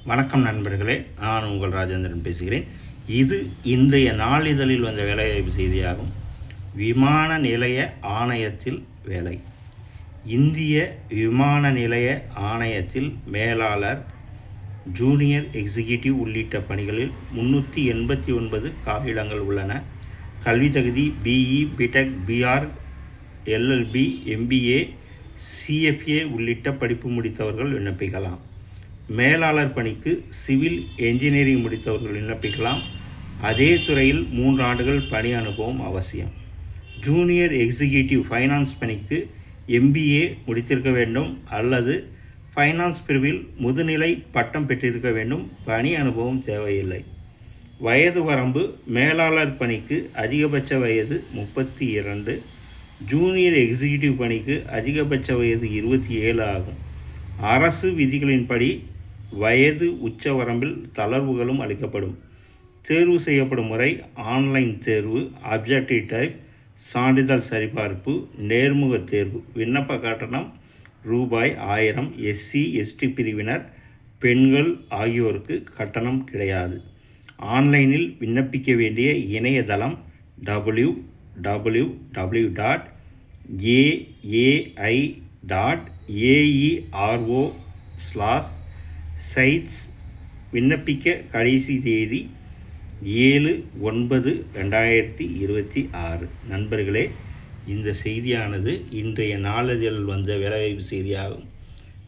வணக்கம் நண்பர்களே, நான் உங்கள் ராஜேந்திரன் பேசுகிறேன். இது இன்றைய நாளிதழில் வந்த வேலைவாய்ப்பு செய்தியாகும். விமான நிலைய ஆணையத்தில் வேலை. இந்திய விமான நிலைய ஆணையத்தில் மேலாளர், ஜூனியர் எக்ஸிக்யூட்டிவ் உள்ளிட்ட பணிகளில் 389 காலியிடங்கள் உள்ளன. கல்வி தகுதி BE, BTech, BR, LLB, MBA, CFA உள்ளிட்ட படிப்பு முடித்தவர்கள் விண்ணப்பிக்கலாம். மேலாளர் பணிக்கு சிவில் என்ஜினியரிங் முடித்தவர்கள் விண்ணப்பிக்கலாம். அதே துறையில் 3 ஆண்டுகள் பணி அனுபவம் அவசியம். ஜூனியர் எக்ஸிக்யூட்டிவ் ஃபைனான்ஸ் பணிக்கு எம்பிஏ முடித்திருக்க வேண்டும் அல்லது ஃபைனான்ஸ் பிரிவில் முதுநிலை பட்டம் பெற்றிருக்க வேண்டும். பணி அனுபவம் தேவையில்லை. வயது வரம்பு மேலாளர் பணிக்கு அதிகபட்ச வயது 32, ஜூனியர் எக்ஸிக்யூட்டிவ் பணிக்கு அதிகபட்ச வயது 27 ஆகும். அரசு விதிகளின்படி வயது உச்ச வரம்பில் தளர்வுகளும் அளிக்கப்படும். தேர்வு செய்யப்படும் முறை ஆன்லைன் தேர்வு, ஆப்ஜெக்டிவ் டைப், சான்றிதழ் சரிபார்ப்பு, நேர்முக தேர்வு. விண்ணப்ப கட்டணம் ரூபாய் 1000. எஸ்சி எஸ்டி பிரிவினர், பெண்கள் ஆகியோருக்கு கட்டணம் கிடையாது. ஆன்லைனில் விண்ணப்பிக்க வேண்டிய இணையதளம் www.ai.aero/sites. விண்ணப்பிக்க கடைசி தேதி 7/9/2026. நண்பர்களே, இந்த செய்தியானது இன்றைய நாளிதழில் வந்த வேலைவாய்ப்பு செய்தியாகும்.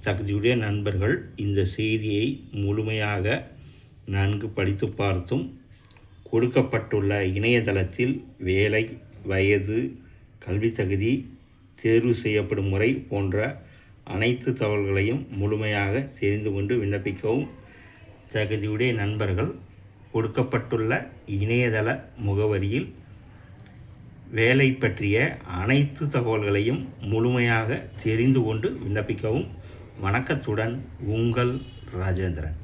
தகுதியுடைய நண்பர்கள் இந்த செய்தியை முழுமையாக நன்கு படித்து பார்த்தும் கொடுக்கப்பட்டுள்ள இணையதளத்தில் வேலை, வயது, கல்வி தகுதி, தேர்வு செய்யப்படும் முறை போன்ற அனைத்து தகவல்களையும் முழுமையாக தெரிந்து கொண்டு விண்ணப்பிக்கவும். தகுதியுடைய நண்பர்கள் கொடுக்கப்பட்டுள்ள இணையதள முகவரியில் வேலை பற்றிய அனைத்து தகவல்களையும் முழுமையாக தெரிந்து கொண்டு விண்ணப்பிக்கவும். வணக்கத்துடன் உங்கள் ராஜேந்திரன்.